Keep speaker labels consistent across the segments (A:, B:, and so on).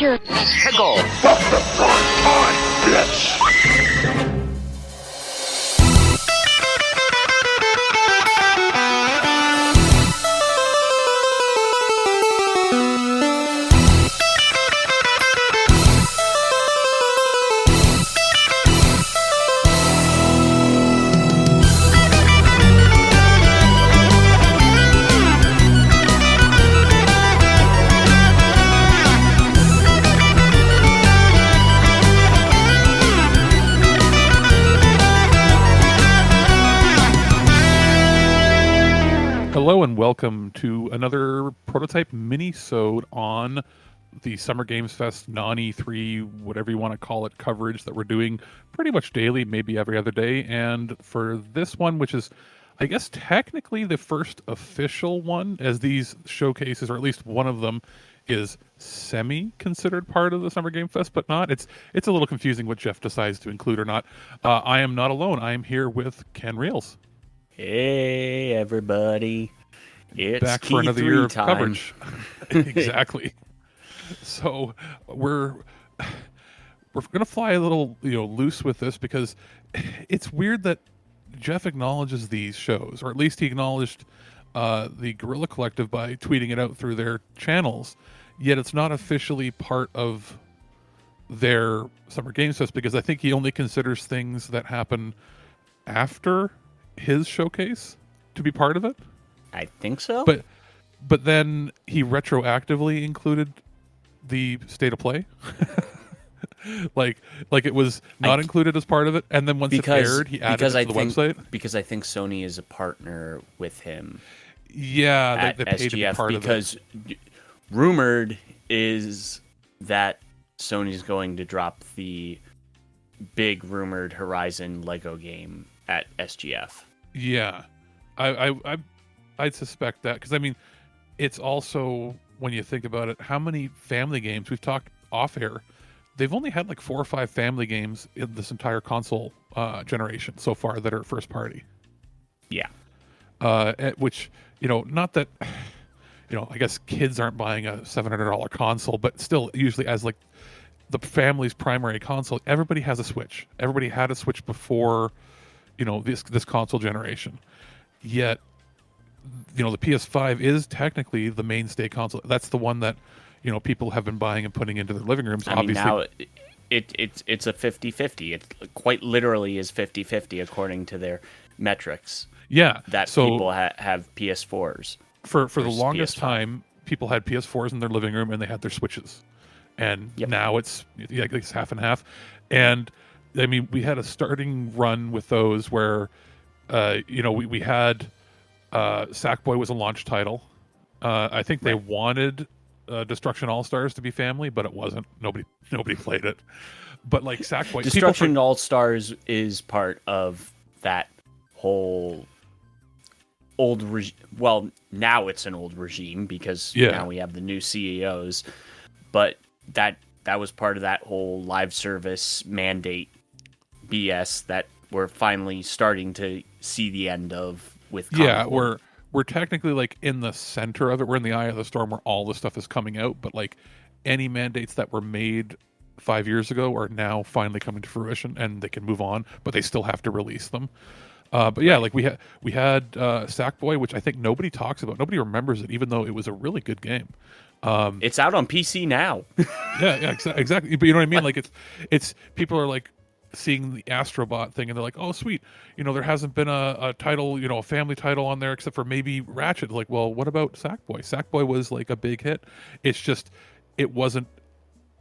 A: Adventure.
B: Pickle.
C: Hello and welcome to another prototype mini-sode on the Summer Games Fest non-E3, whatever you want to call it, coverage that we're doing pretty much daily, maybe every other day. And for this one, which is, I guess, technically the first official one, as these showcases, or at least one of them, is semi-considered part of the Summer Game Fest, but not. It's a little confusing what Jeff decides to include or not. I am not alone. I am here with Ken Reels.
D: Hey everybody, it's
C: back for another year of
D: time.
C: coverage. Exactly. So we're gonna fly a little loose with this because it's weird that Jeff acknowledges these shows, or at least he acknowledged the Guerrilla Collective by tweeting it out through their channels, yet it's not officially part of their Summer Games Fest, because I think he only considers things that happen after his showcase to be part of it.
D: I think so.
C: But then he retroactively included the State of Play. like it was not included as part of it, and then once it aired, he added it to the website.
D: Because I think Sony is a partner with him.
C: Yeah, they paid
D: SGF,
C: to be part of it.
D: Because rumored is that Sony's going to drop the big rumored Horizon Lego game at SGF.
C: Yeah, I'd suspect that, because I mean, it's also, when you think about it, how many family games we've talked off air. They've only had like 4 or 5 family games in this entire console generation so far that are first party.
D: Yeah,
C: which not that I guess kids aren't buying a $700 console, but still, usually as like the family's primary console, everybody has a Switch. Everybody had a Switch before this console generation. Yet the PS5 is technically the mainstay console. That's the one that people have been buying and putting into their living rooms.
D: I mean, now it's a 50-50. It quite literally is 50-50 according to their metrics.
C: Yeah,
D: that
C: so
D: people have PS4s.
C: For the longest
D: PS5.
C: time, people had PS4s in their living room and they had their Switches, and now it's half and half. And I mean, we had a starting run with those where we had Sackboy was a launch title. I think they wanted Destruction All-Stars to be family, but it wasn't. Nobody played it. But like Sackboy,
D: Destruction All-Stars is part of that whole old regime. Well, now it's an old regime because now we have the new CEOs. But that was part of that whole live service mandate BS that we're finally starting to see the end of with Comic-Con.
C: Yeah, we're technically like in the center of it. We're in the eye of the storm where all the stuff is coming out, but like any mandates that were made 5 years ago are now finally coming to fruition, and they can move on, but they still have to release them. But yeah, like we had Sackboy, which I think nobody talks about. Nobody remembers it, even though it was a really good game.
D: It's out on PC now.
C: yeah, exactly. But you know what I mean? Like it's people are like seeing the Astrobot thing, and they're like, "Oh, sweet! There hasn't been a title, a family title on there, except for maybe Ratchet." Like, well, what about Sackboy? Sackboy was like a big hit. It's just it wasn't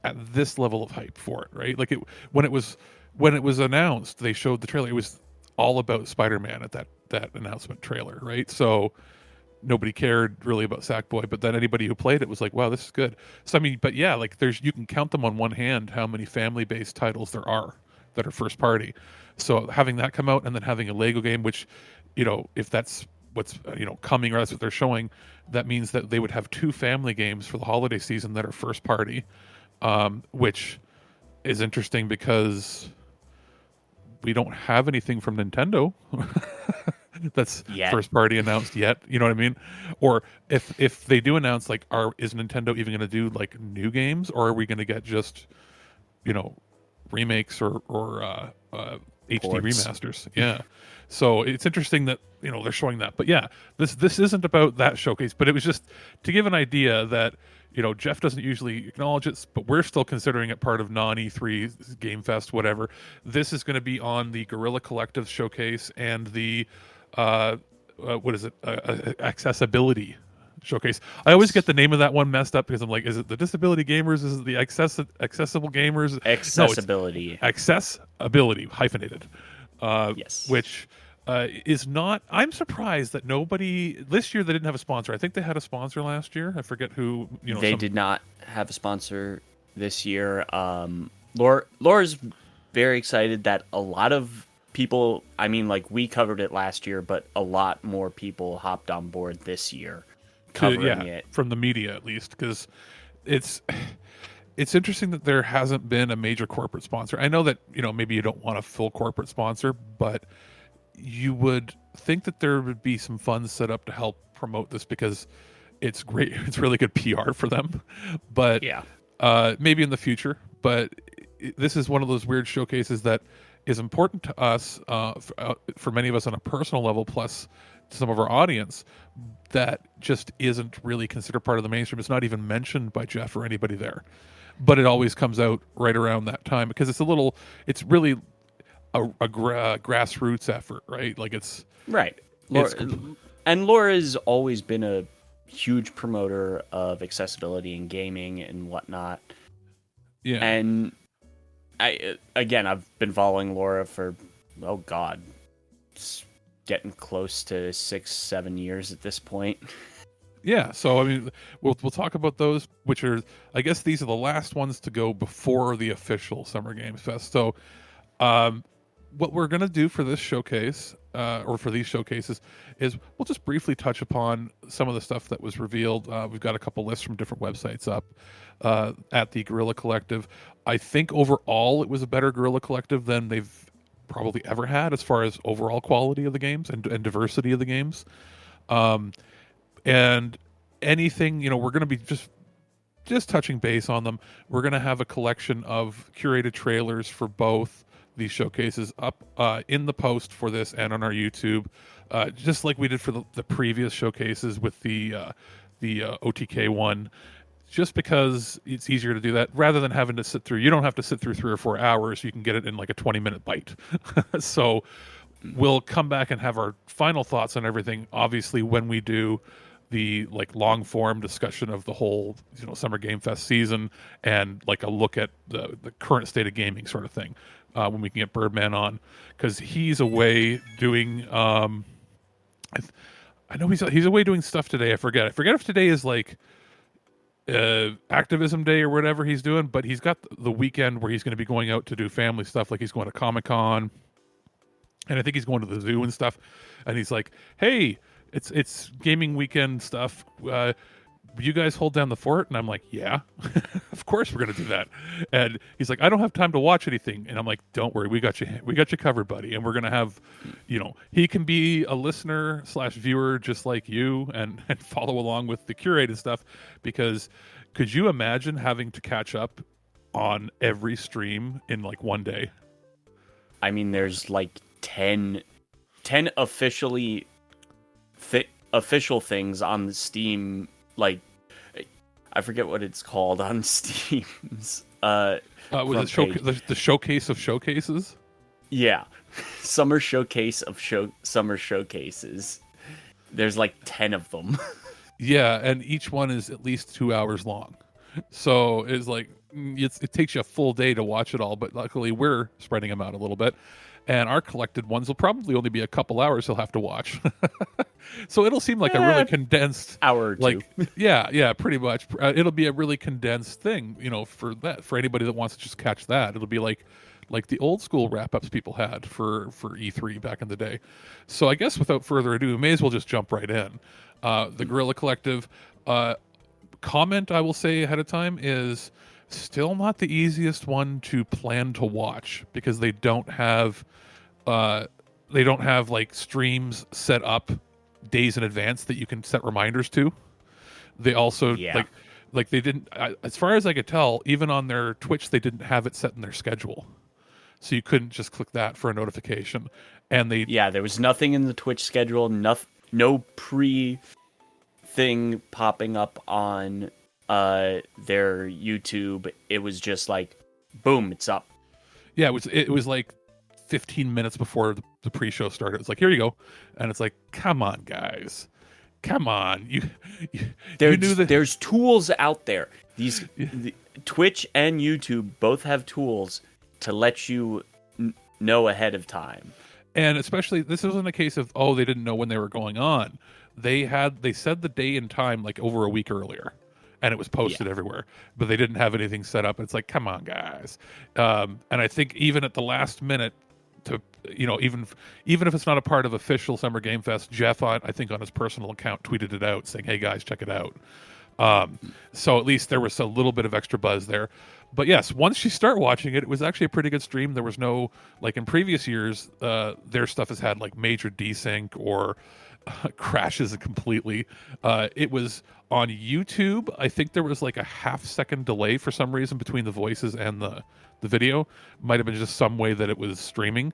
C: at this level of hype for it, right? Like when it was announced, they showed the trailer. It was all about Spider-Man at that announcement trailer, right? So nobody cared really about Sackboy, but then anybody who played it was like, wow, this is good. So I mean, but yeah, like you can count them on one hand how many family-based titles there are that are first party. So having that come out, and then having a Lego game, which if that's what's coming, or that's what they're showing, that means that they would have 2 family games for the holiday season that are first party, which is interesting because we don't have anything from Nintendo that's first party announced yet. You know what I mean? Or if they do announce, like, is Nintendo even going to do like new games, or are we going to get just, remakes or HD
D: Ports.
C: remasters? Yeah. So it's interesting that they're showing that. But yeah, this isn't about that showcase, but it was just to give an idea that Jeff doesn't usually acknowledge it, but we're still considering it part of non-E3 Game Fest, whatever. This is going to be on the Guerrilla Collective showcase and the what is it? Accessibility showcase. I always get the name of that one messed up because I'm like, is it the disability gamers? Is it the accessible gamers?
D: Accessibility.
C: No, accessibility hyphenated.
D: Yes.
C: Which is not. I'm surprised that nobody this year they didn't have a sponsor. I think they had a sponsor last year. I forget who.
D: They did not have a sponsor this year. Laura's very excited that a lot of people. I mean, like we covered it last year, but a lot more people hopped on board this year, covering it
C: from the media at least, because it's interesting that there hasn't been a major corporate sponsor. I know that maybe you don't want a full corporate sponsor, but you would think that there would be some funds set up to help promote this because it's great. It's really good PR for them. But maybe in the future. But this is one of those weird showcases that is important to us, for many of us on a personal level, plus some of our audience, that just isn't really considered part of the mainstream. It's not even mentioned by Jeff or anybody there. But it always comes out right around that time because it's really a grassroots effort, right? Like it's
D: right. Laura's always been a huge promoter of accessibility in gaming and whatnot.
C: Yeah.
D: And I've been following Laura for it's getting close to 6-7 years at this point.
C: Yeah, so I mean, we'll talk about those, which are, I guess, these are the last ones to go before the official Summer Games Fest. So, what we're gonna do for this showcase, or for these showcases, is we'll just briefly touch upon some of the stuff that was revealed. We've got a couple lists from different websites up at the Guerrilla Collective. I think overall it was a better Guerrilla Collective than they've probably ever had as far as overall quality of the games and diversity of the games. And anything, we're going to be just touching base on them. We're going to have a collection of curated trailers for both these showcases up in the post for this and on our YouTube, just like we did for the previous showcases with the OTK one, just because it's easier to do that rather than having to sit through. You don't have to sit through 3 or 4 hours. You can get it in like a 20-minute bite. So we'll come back and have our final thoughts on everything, obviously, when we do the long form discussion of the whole Summer Game Fest season and like a look at the current state of gaming sort of thing, when we can get Birdman on, because he's away doing I know he's away doing stuff today. I forget if today is like activism day or whatever he's doing, but he's got the weekend where he's going to be going out to do family stuff, like he's going to Comic-Con, and I think he's going to the zoo and stuff, and he's like, hey, it's gaming weekend stuff. You guys hold down the fort? And I'm like, yeah, of course we're going to do that. And he's like, I don't have time to watch anything. And I'm like, don't worry. We got you covered, buddy. And we're going to have, he can be a listener / viewer just like you and follow along with the curated stuff, because could you imagine having to catch up on every stream in like one day?
D: I mean, there's like 10 official things on the Steam, like I forget what it's called on Steam's
C: was it the showcase of showcases?
D: Yeah. Summer showcase of summer showcases. There's like 10 of them.
C: Yeah, and each one is at least 2 hours long. So it's like it takes you a full day to watch it all, but luckily we're spreading them out a little bit. And our collected ones will probably only be a couple hours he'll have to watch. So it'll seem like a really condensed
D: hour or two.
C: Yeah, pretty much. It'll be a really condensed thing, for anybody that wants to just catch that. It'll be like the old school wrap-ups people had for E3 back in the day. So I guess without further ado, we may as well just jump right in. The Guerrilla Collective comment, I will say ahead of time, is still not the easiest one to plan to watch, because they don't have they don't have like streams set up days in advance that you can set reminders to. They also like they didn't, as far as I could tell, even on their Twitch, they didn't have it set in their schedule. So you couldn't just click that for a notification. And
D: there was nothing in the Twitch schedule, no pre thing popping up on their YouTube. It was just like, boom, it's up.
C: Yeah, it was like 15 minutes before the pre-show started. It's like, here you go. And it's like, come on, guys. Come on. You knew that
D: there's tools out there. Twitch and YouTube both have tools to let you know ahead of time.
C: And especially, this wasn't a case of, they didn't know when they were going on. They said the day and time like over a week earlier, and it was posted everywhere, but they didn't have anything set up. It's like, come on, guys. And I think even at the last minute, to even if it's not a part of official Summer Game Fest, Jeff, I think on his personal account, tweeted it out saying, hey guys, check it out. So at least there was a little bit of extra buzz there. But yes, once you start watching it was actually a pretty good stream. There was no, like in previous years, their stuff has had like major desync or crashes completely. It was on YouTube. I think there was like a half-second delay for some reason between the voices and the video. Might have been just some way that it was streaming.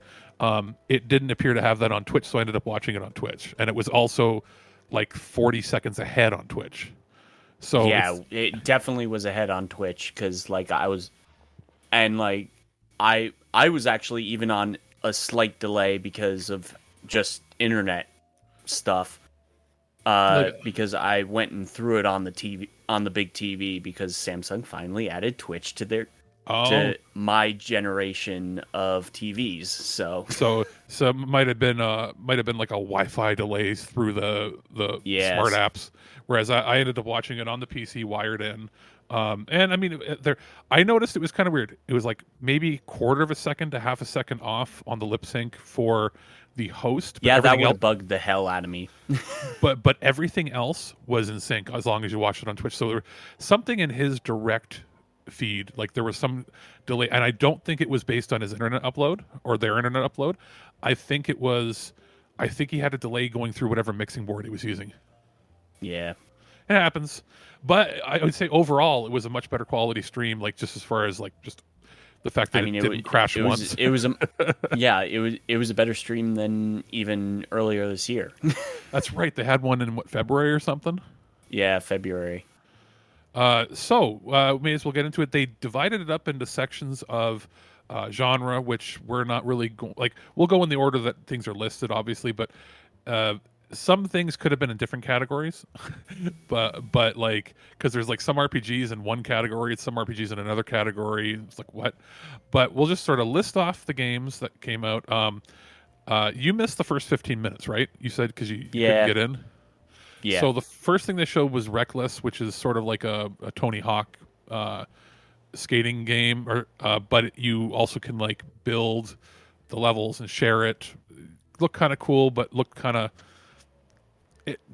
C: It didn't appear to have that on Twitch, so I ended up watching it on Twitch. And it was also like 40 seconds ahead on Twitch. So
D: yeah, it definitely was ahead on Twitch because like I was actually even on a slight delay because of just internet stuff. Because I went and threw it on the TV, on the big TV, because Samsung finally added Twitch to their to my generation of TVs. So
C: it might have been like a Wi-Fi delays through the smart apps. Whereas I ended up watching it on the PC wired in. And I mean, I noticed it was kind of weird. It was like maybe quarter of a second to half a second off on the lip sync for the host.
D: But that would have bugged the hell out of me.
C: but everything else was in sync as long as you watched it on Twitch. So there was something in his direct feed, like there was some delay, and I don't think it was based on his internet upload or their internet upload. I think he had a delay going through whatever mixing board he was using.
D: Yeah.
C: It happens. But I would say overall it was a much better quality stream, like just as far as like just the fact that it didn't crash once.
D: It was a better stream than even earlier this year.
C: That's right. They had one in February or something?
D: Yeah, February.
C: So may as well get into it. They divided it up into sections of genre, which we're not really we'll go in the order that things are listed, obviously, but some things could have been in different categories, but like, because there's like some RPGs in one category, some RPGs in another category. It's like, what? But we'll just sort of list off the games that came out. You missed the first 15 minutes, right? You said because you couldn't get in.
D: Yeah.
C: So the first thing they showed was Reckless, which is sort of like a Tony Hawk skating game, but you also can like build the levels and share it. Look kind of cool, but look kind of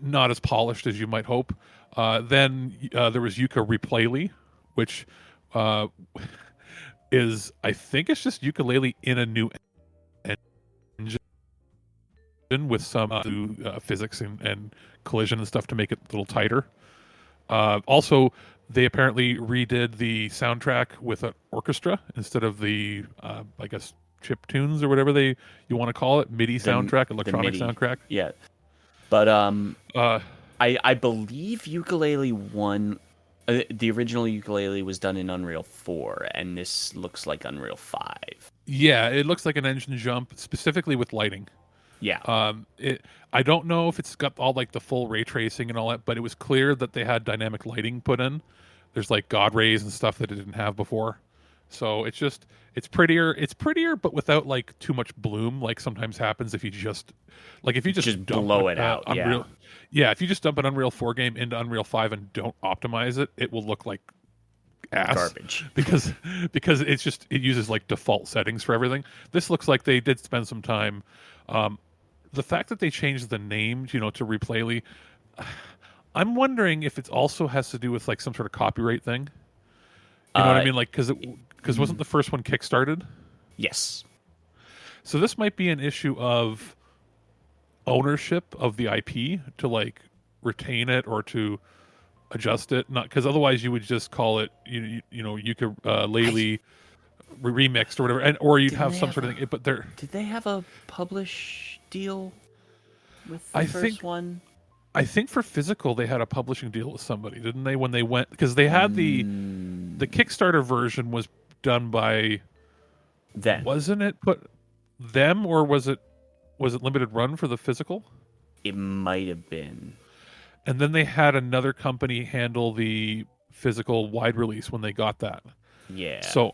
C: not as polished as you might hope. Then there was Yuka Replayly, which is, I think it's just ukulele in a new engine with some physics and collision and stuff to make it a little tighter. Also, they apparently redid the soundtrack with an orchestra instead of the, I guess, chip tunes or whatever you want to call it, MIDI soundtrack, electronic soundtrack.
D: Yeah. But I believe Ukulele 1, the original Ukulele was done in Unreal 4, and this looks like Unreal 5.
C: Yeah, it looks like an engine jump, specifically with lighting.
D: Yeah.
C: I don't know if it's got all like the full ray tracing and all that, but it was clear that they had dynamic lighting put in. There's like God rays and stuff that it didn't have before. So it's prettier, but without like too much bloom, like sometimes happens if you just
D: blow it out.
C: If you just dump an Unreal 4 game into Unreal 5 and don't optimize it, it will look like ass.
D: Garbage.
C: because it uses like default settings for everything. This looks like they did spend some time. The fact that they changed the name, to Replayly, I'm wondering if it also has to do with like some sort of copyright thing. You know what I mean? Like, because wasn't the first one kickstarted?
D: Yes.
C: So this might be an issue of ownership of the IP to like retain it or to adjust it. Not because otherwise you would just call it you could Laylee remixed or whatever, and or you'd have some sort of thing. But
D: did they have a publish deal with the
C: I
D: first
C: think
D: one?
C: I think for physical they had a publishing deal with somebody, didn't they? When they went, because they had the Kickstarter version was done by
D: them.
C: Wasn't it put them, or was it limited run for the physical?
D: It might have been.
C: And then they had another company handle the physical wide release when they got that.
D: Yeah.
C: So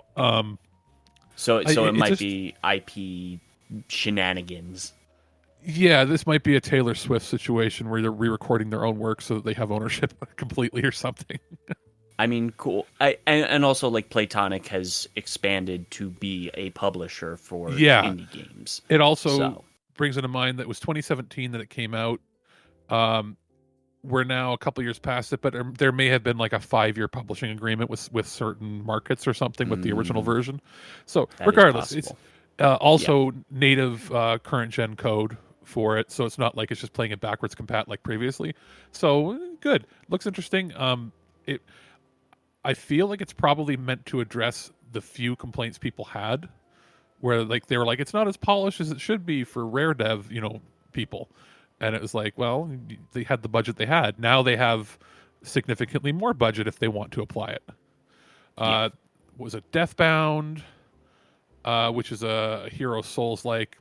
D: it might be IP shenanigans.
C: Yeah, this might be a Taylor Swift situation where they're re-recording their own work so that they have ownership completely or something.
D: I mean, cool. And also, like, Playtonic has expanded to be a publisher for indie games.
C: It also brings into mind that it was 2017 that it came out. We're now a couple years past it, but there may have been like a 5-year publishing agreement with certain markets or something with the original version. So regardless, it's also native current gen code for it, so it's not like it's just playing it backwards compat like previously. So good, looks interesting. I feel like it's probably meant to address the few complaints people had, where like they were like it's not as polished as it should be for rare dev, people. And it was like, well, they had the budget they had. Now they have significantly more budget if they want to apply it. Was it Deathbound, which is a Hero Souls-like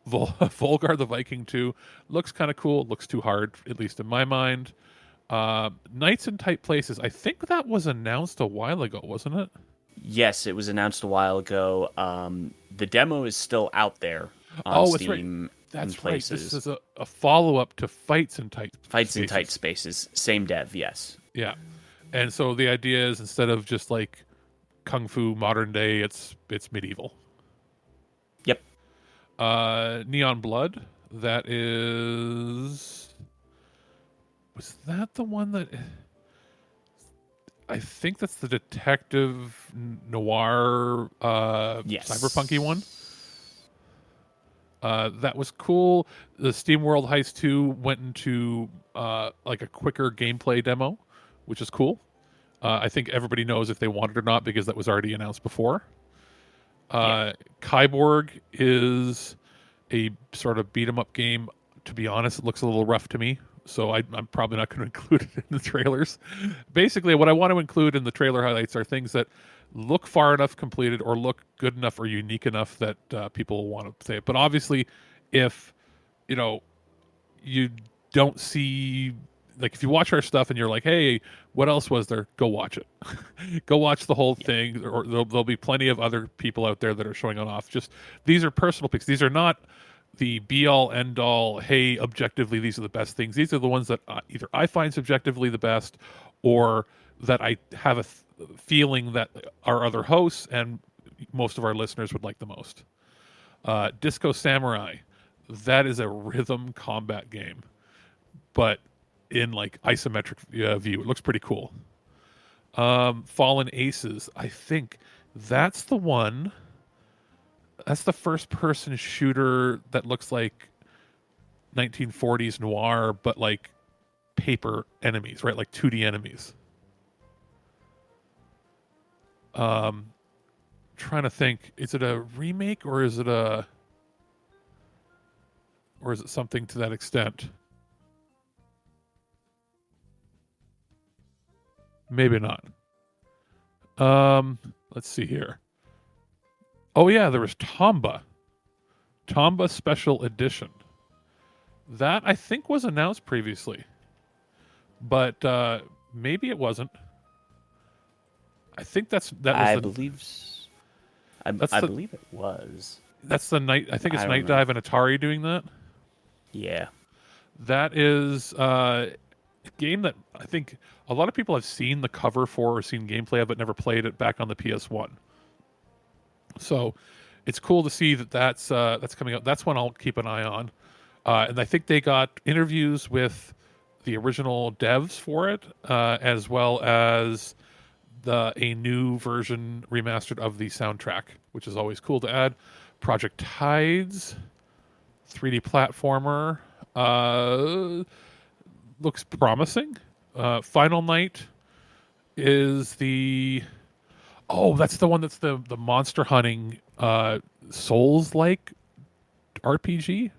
C: Volgar the Viking 2. Looks kind of cool. Looks too hard, at least in my mind. Nights in Tight Places. I think that was announced a while ago, wasn't it?
D: Yes, it was announced a while ago. The demo is still out there on Steam.
C: Right. That's right. This is a follow-up to Fights in Tight
D: Spaces. Same dev, yes.
C: Yeah. And so the idea is instead of just like Kung Fu modern day, it's medieval.
D: Yep.
C: Neon Blood. Was that the one that... I think that's the detective noir cyberpunky one. That was cool. The SteamWorld Heist 2 went into like a quicker gameplay demo, which is cool. I think everybody knows if they want it or not because that was already announced before. Kyborg is a sort of beat-em-up game. To be honest, it looks a little rough to me, so I'm probably not going to include it in the trailers. Basically, what I want to include in the trailer highlights are things that look far enough completed or look good enough or unique enough that people want to say it. But obviously, if you don't see, like, if you watch our stuff and you're like, hey, what else was there? Go watch it. Go watch the whole thing. Or there'll be plenty of other people out there that are showing it off. Just these are personal picks. These are not the be-all, end-all, hey, objectively, these are the best things. These are the ones that either I find subjectively the best or that I have a feeling that our other hosts and most of our listeners would like the most. Disco Samurai, that is a rhythm combat game, but in like isometric view. It looks pretty cool. Fallen Aces, I think that's the one. That's the first-person shooter that looks like 1940s noir, but like paper enemies, right? Like 2D enemies. Trying to think, is it a remake or is it something to that extent? Maybe not. Let's see here. Oh yeah, there was Tomba Special Edition. That I think was announced previously, but maybe it wasn't. I think I believe it was. That's the night. I think it's Night Dive and Atari doing that.
D: Yeah,
C: that is a game that I think a lot of people have seen the cover for or seen gameplay of, but never played it back on the PS1. So it's cool to see that's coming out. That's one I'll keep an eye on. And I think they got interviews with the original devs for it, as well as a new version remastered of the soundtrack, which is always cool to add. Project Tides, 3D platformer. Looks promising. Final Night is the... Oh, that's the one that's the monster hunting Souls-like RPG.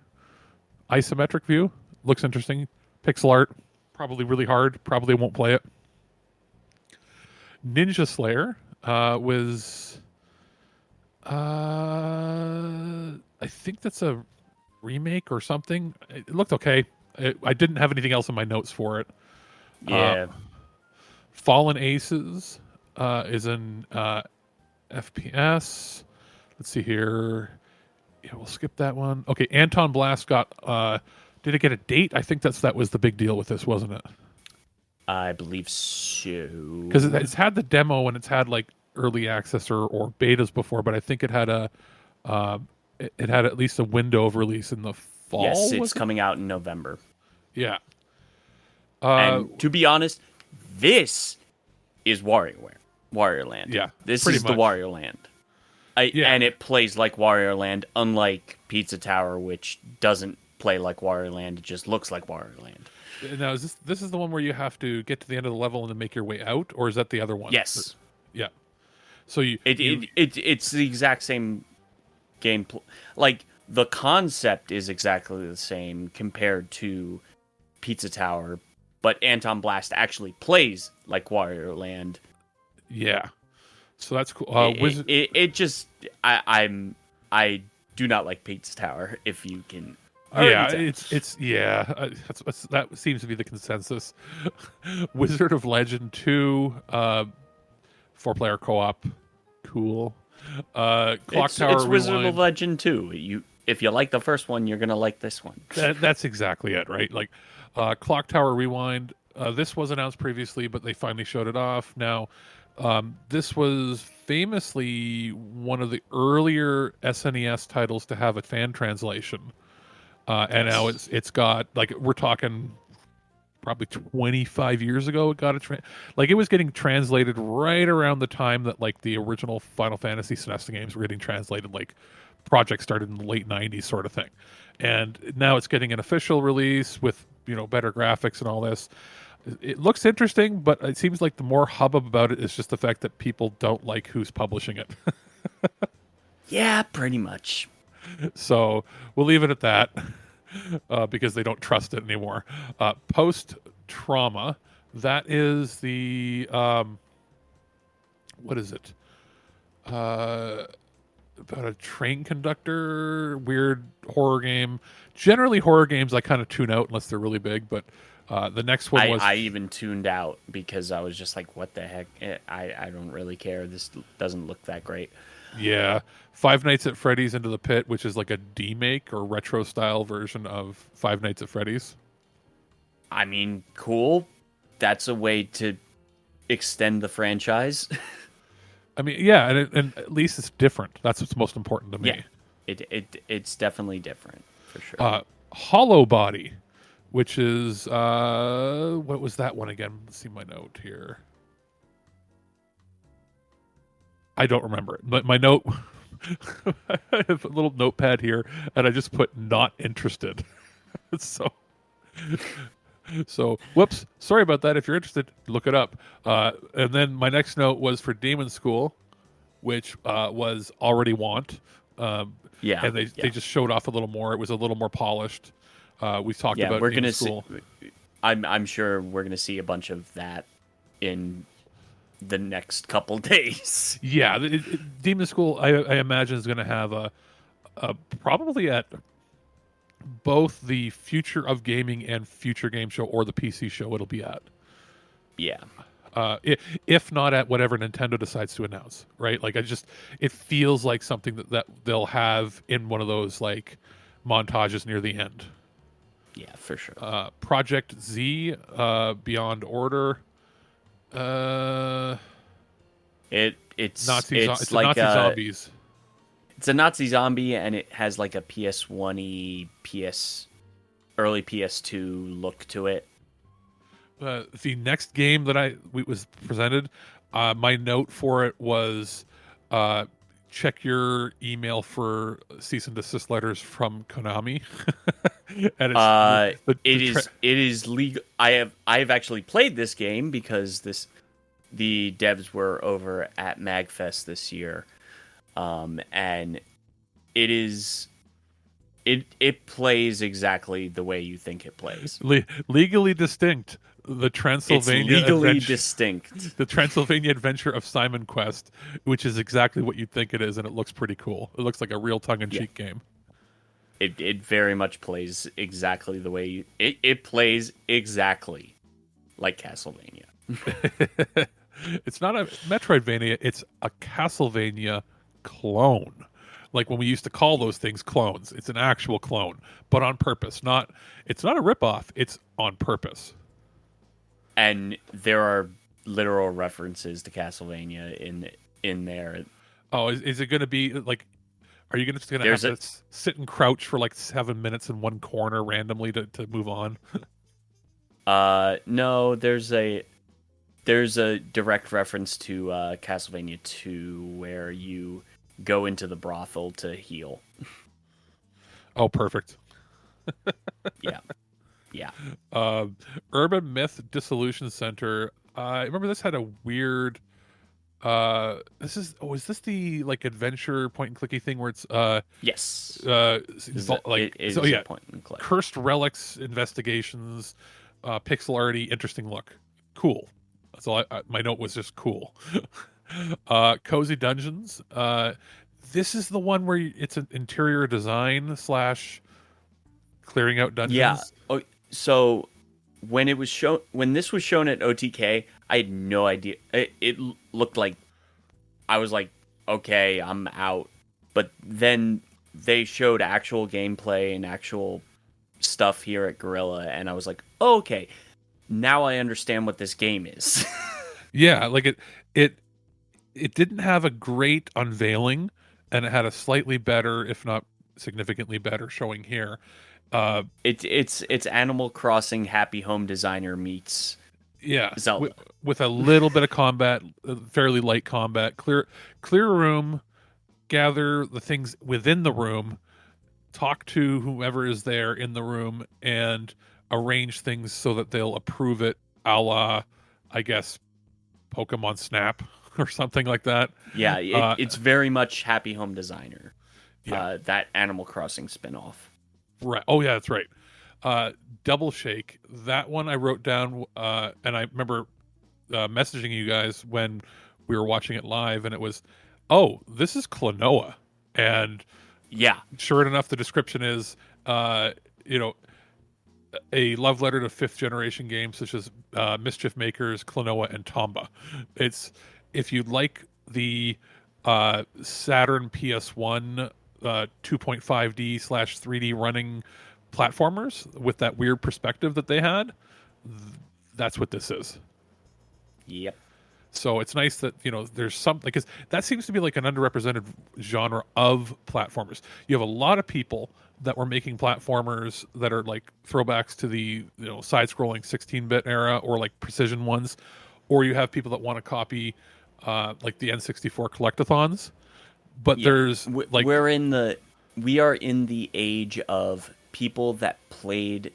C: Isometric view. Looks interesting. Pixel art. Probably really hard. Probably won't play it. Ninja Slayer was... I think that's a remake or something. It looked okay. I didn't have anything else in my notes for it.
D: Yeah.
C: Fallen Aces is an FPS. Let's see here. Yeah, we'll skip that one. Okay, Anton Blast got... did it get a date? I think that was the big deal with this, wasn't it?
D: I believe so.
C: Because it's had the demo and it's had like early access or betas before, but I think it had it had at least a window of release in the fall.
D: Yes, it's coming out in November.
C: Yeah.
D: And to be honest, this is Wario Land.
C: Yeah,
D: this is the Wario Land. And it plays like Wario Land, unlike Pizza Tower, which doesn't play like Wario Land. It just looks like Wario Land.
C: Now, is this is the one where you have to get to the end of the level and then make your way out, or is that the other one?
D: Yes.
C: Yeah. So
D: it's the exact same game. Like the concept is exactly the same compared to Pizza Tower, but Anton Blast actually plays like Wario Land.
C: Yeah. So that's cool.
D: I do not like Pizza Tower. If you can.
C: Yeah, that seems to be the consensus. Wizard of Legend 2, 4-player co-op, cool. Clock Tower
D: it's Wizard
C: Rewind.
D: of Legend 2. If you like the first one, you're gonna like this one.
C: That's exactly it, right? Like Clock Tower Rewind. This was announced previously, but they finally showed it off. Now, this was famously one of the earlier SNES titles to have a fan translation. And now it's got, like, we're talking probably 25 years ago it got it was getting translated right around the time that, like, the original Final Fantasy SNES games were getting translated. Like, projects started in the late 90s sort of thing. And now it's getting an official release with, better graphics and all this. It looks interesting, but it seems like the more hubbub about it is just the fact that people don't like who's publishing it.
D: Yeah, pretty much.
C: So we'll leave it at that because they don't trust it anymore. Post-Trauma, that is the what is it? About a train conductor, weird horror game. Generally, horror games I kind of tune out unless they're really big. But the next one was...
D: I even tuned out because I was just like, "What the heck? I don't really care. This doesn't look that great."
C: Yeah. Five Nights at Freddy's Into the Pit, which is like a demake or retro style version of Five Nights at Freddy's.
D: I mean, cool. That's a way to extend the franchise.
C: I mean, yeah, and at least it's different. That's what's most important to me.
D: Yeah, it's definitely different for sure.
C: Hollow Body, which is what was that one again? Let's see my note here. I don't remember it, but my note, I have a little notepad here, and I just put not interested. So, whoops, sorry about that. If you're interested, look it up. And then my next note was for Demon School, which was already want. And they just showed off a little more. It was a little more polished. We've talked about Demon School.
D: I'm sure we're gonna see a bunch of that in the next couple days.
C: Yeah, Demon School, I imagine, is going to have a probably at both the Future of Gaming and Future Game Show or the PC show it'll be at.
D: Yeah.
C: If not at whatever Nintendo decides to announce, right? Like, it feels like something that they'll have in one of those, like, montages near the end.
D: Yeah, for sure.
C: Project Z, Beyond Order.
D: It's
C: Nazi zombies.
D: It's a Nazi zombie, and it has like a PS1-y, early PS2 look to it.
C: The next game that was presented, my note for it was check your email for cease and desist letters from Konami. And
D: it is legal. I have actually played this game because the devs were over at MagFest this year, and it plays exactly the way you think it plays.
C: Legally distinct. The Transylvania
D: it's legally
C: adventure,
D: distinct.
C: The Transylvania Adventure of Simon Quest, which is exactly what you'd think it is, and it looks pretty cool. It looks like a real tongue-in-cheek game.
D: It very much plays exactly the way it plays exactly like Castlevania.
C: It's not a Metroidvania, it's a Castlevania clone. Like when we used to call those things clones. It's an actual clone, but on purpose. It's not a ripoff, it's on purpose.
D: And there are literal references to Castlevania in there.
C: Oh, is it going to be like? Are you just going to have to sit and crouch for like 7 minutes in one corner randomly to move on?
D: No. There's a direct reference to Castlevania 2 where you go into the brothel to heal.
C: Oh, perfect.
D: Yeah. Yeah.
C: Urban Myth Dissolution Center. I remember this had a weird. Is this the like adventure point and clicky thing where it's
D: yes.
C: Like
D: it
C: so
D: is
C: yeah,
D: a point and click.
C: Cursed relics investigations, pixel arty, interesting look, cool. That's all. My note was just cool. Cozy Dungeons. This is the one where it's an interior design / clearing out dungeons.
D: Yeah. Oh, so when this was shown at OTK, I had no idea. It looked like I was like, okay, I'm out. But then they showed actual gameplay and actual stuff here at Guerrilla, and I was like, oh, okay, now I understand what this game is.
C: Yeah, like it didn't have a great unveiling, and it had a slightly better, if not significantly better, showing here.
D: It's Animal Crossing Happy Home Designer meets Zelda
C: with a little bit of combat, fairly light combat. Clear a room, gather the things within the room, talk to whoever is there in the room, and arrange things so that they'll approve it, a la, I guess, Pokemon Snap or something like that.
D: Yeah, it's very much Happy Home Designer.
C: Yeah.
D: That Animal Crossing spinoff.
C: Right. Oh yeah, that's right. Double Shake. That one I wrote down, and I remember messaging you guys when we were watching it live, and it was, oh, this is Klonoa, and
D: yeah,
C: sure enough, the description is, a love letter to fifth generation games such as Mischief Makers, Klonoa, and Tomba. It's if you like the Saturn PS1 2.5D / 3D running platformers with that weird perspective that they had, that's what this is.
D: Yep.
C: So it's nice that there's something, because that seems to be like an underrepresented genre of platformers. You have a lot of people that were making platformers that are like throwbacks to the side-scrolling 16-bit era or like precision ones, or you have people that want to copy like the N64 collectathons. But there's like
D: we are in the age of people that played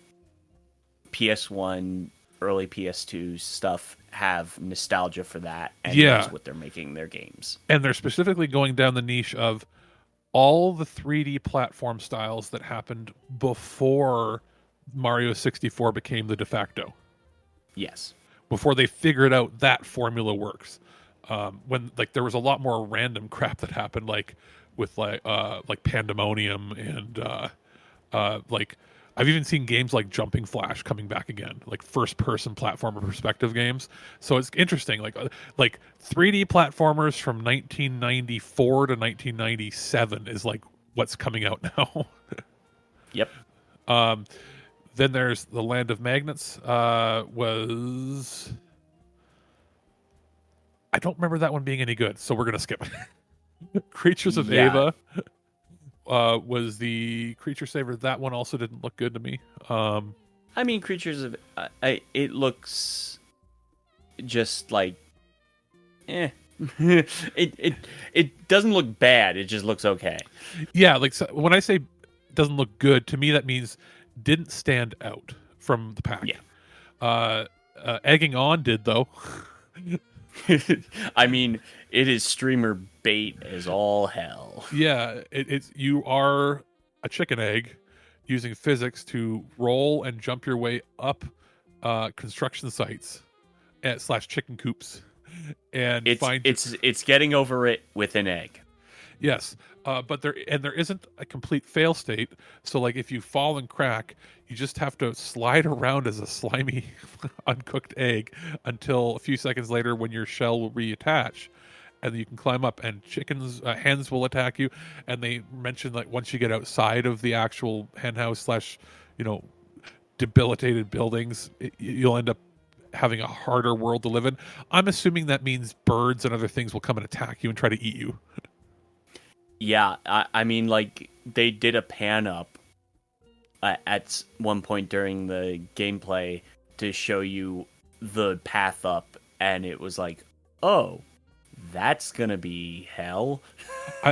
D: PS1, early PS2 stuff have nostalgia for that, and that's what they're making their games.
C: And they're specifically going down the niche of all the 3D platform styles that happened before Mario 64 became the de facto.
D: Yes.
C: Before they figured out that formula works. When like there was a lot more random crap that happened, like with like Pandemonium and like I've even seen games like Jumping Flash coming back again, like first person platformer perspective games. So it's interesting, like 3D platformers from 1994 to 1997 is like what's coming out now.
D: Yep.
C: Then there's the Land of Magnets. Was I don't remember that one being any good, so we're gonna skip it. Creatures of Ava was the creature saver. That one also didn't look good to me.
D: I mean, Creatures of it looks just like it doesn't look bad. It just looks okay.
C: Yeah, like so when I say doesn't look good, to me that means didn't stand out from the pack.
D: Yeah.
C: Egging on did though.
D: I mean, it is streamer bait as all hell.
C: Yeah, it's you are a chicken egg using physics to roll and jump your way up construction sites at / chicken coops and
D: it's getting over it with an egg.
C: Yes, but there isn't a complete fail state. So like if you fall and crack, you just have to slide around as a slimy, uncooked egg until a few seconds later when your shell will reattach, and you can climb up. And hens will attack you. And they mention like once you get outside of the actual hen house / debilitated buildings, you'll end up having a harder world to live in. I'm assuming that means birds and other things will come and attack you and try to eat you.
D: Yeah, I mean, like, they did a pan up at one point during the gameplay to show you the path up, and it was like, oh, that's gonna be hell.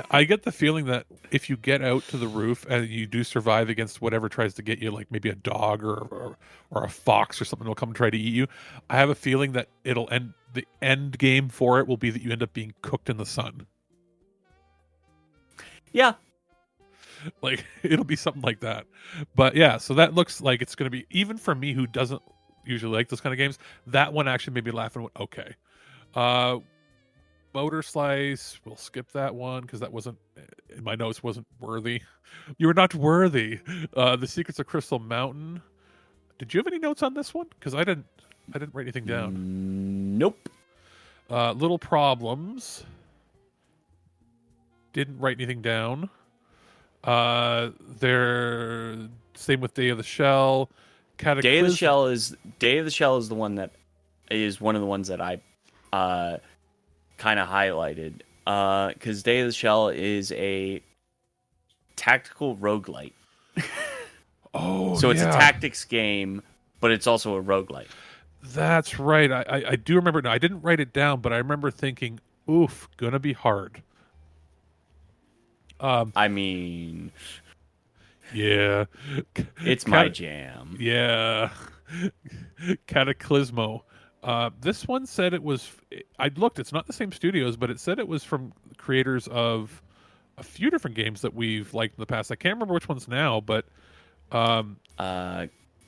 C: I get the feeling that if you get out to the roof and you do survive against whatever tries to get you, like maybe a dog or a fox or something will come and try to eat you, I have a feeling that the end game for it will be that you end up being cooked in the sun.
D: Yeah.
C: Like, it'll be something like that. But yeah, so that looks like it's going to be, even for me who doesn't usually like those kind of games, that one actually made me laugh and went, okay. Motor Slice, we'll skip that one because that wasn't, in my notes, wasn't worthy. You were not worthy. The Secrets of Crystal Mountain. Did you have any notes on this one? Because I didn't write anything down.
D: Nope.
C: Little Problems. Didn't write anything down. They're same with Day of the Shell.
D: Day of the Shell is the one that is one of the ones that I kind of highlighted. Because Day of the Shell is a tactical roguelite.
C: Oh,
D: so it's a tactics game, but it's also a roguelite.
C: That's right. I do remember. Now I didn't write it down, but I remember thinking, "Oof, gonna be hard."
D: I mean,
C: yeah,
D: it's my jam.
C: Yeah, Cataclysmo. This one said it was. I looked. It's not the same studios, but it said it was from creators of a few different games that we've liked in the past. I can't remember which ones now, but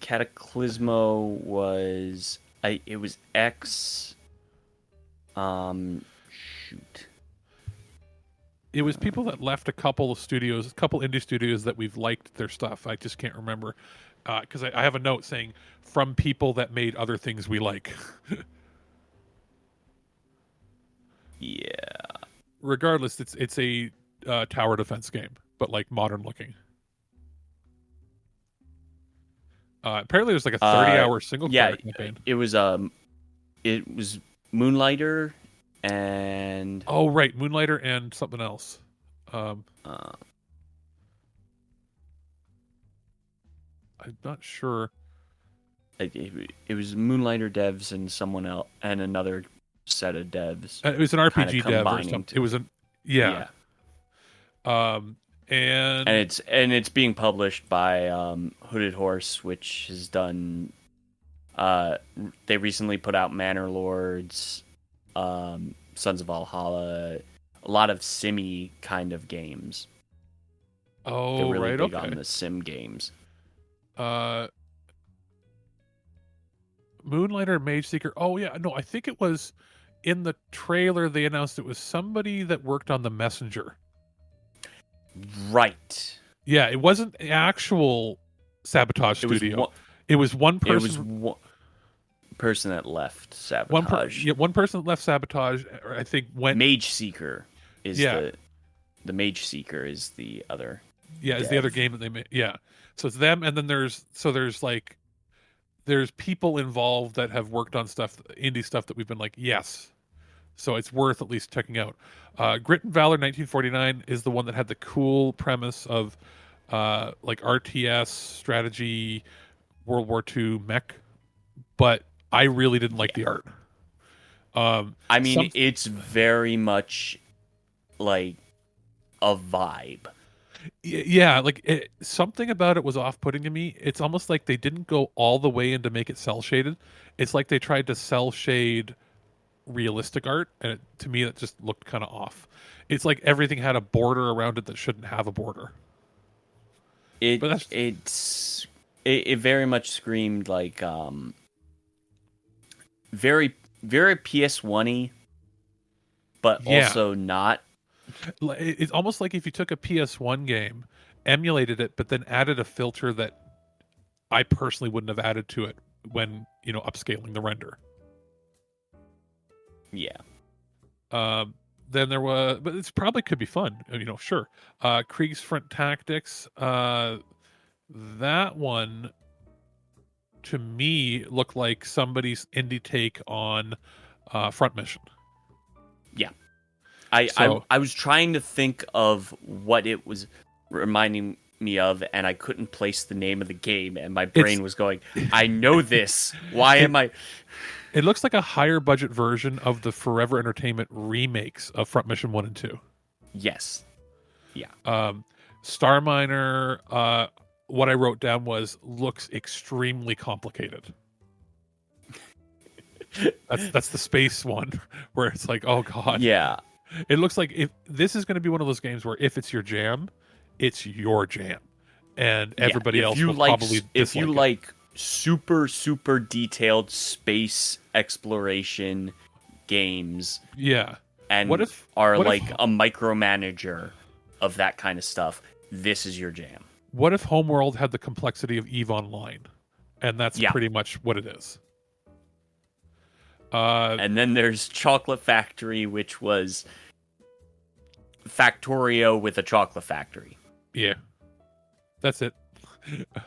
D: Cataclysmo was. It was X. Shoot.
C: It was people that left a couple indie studios that we've liked their stuff. I just can't remember. Because I have a note saying, from people that made other things we like.
D: Yeah.
C: Regardless, it's a tower defense game, but like modern looking. Apparently there's like a 30-hour single player campaign.
D: It was Moonlighter and
C: oh right, Moonlighter and something else. I'm not sure.
D: It was Moonlighter devs and someone else and another set of devs.
C: It was an RPG dev or something. It was yeah. And
D: it's being published by Hooded Horse, which has done. They recently put out Manor Lords, Sons of Valhalla, a lot of simmy kind of games.
C: Oh,
D: they're really
C: right,
D: big
C: okay.
D: on the sim games.
C: Moonlighter, Mage Seeker. Oh yeah, no, I think it was in the trailer. They announced it was somebody that worked on The Messenger.
D: Right.
C: Yeah, it wasn't the actual Sabotage studio. It was one person.
D: It was one person that left Sabotage.
C: One person that left Sabotage. I think went.
D: Mage Seeker is the Mage Seeker is the other.
C: Yeah, is the other game that they made. Yeah, so it's them, and then there's people involved that have worked on stuff, indie stuff that we've been like, yes. So it's worth at least checking out. Grit and Valor 1949 is the one that had the cool premise of like RTS strategy, World War II mech, but I really didn't like the art.
D: I mean, it's very much like a vibe.
C: Yeah, like something about it was off-putting to me. It's almost like they didn't go all the way in to make it cell shaded. It's like they tried to cell shade realistic art, and to me, that just looked kind of off. It's like everything had a border around it that shouldn't have a border.
D: It very much screamed like very very PS1-y, but also not.
C: It's almost like if you took a PS1 game, emulated it, but then added a filter that I personally wouldn't have added to it when, upscaling the render.
D: Yeah.
C: Then there was, but it's probably could be fun, sure. Kriegsfront Tactics, that one to me looked like somebody's indie take on Front Mission.
D: Yeah. I was trying to think of what it was reminding me of, and I couldn't place the name of the game, and my brain was going, I know this. Why am I...
C: It looks like a higher budget version of the Forever Entertainment remakes of Front Mission 1 and 2.
D: Yes.
C: Yeah. Star Miner, what I wrote down was, looks extremely complicated. That's the space one, where it's like, oh god.
D: Yeah.
C: It looks like if this is going to be one of those games where if it's your jam, it's your jam, and everybody else will probably dislike
D: if you like super super detailed space exploration games.
C: Yeah.
D: And what if a micromanager of that kind of stuff, this is your jam.
C: What if Homeworld had the complexity of EVE Online? And that's pretty much what it is.
D: And then there's Chocolate Factory, which was Factorio with a chocolate factory.
C: Yeah. That's it.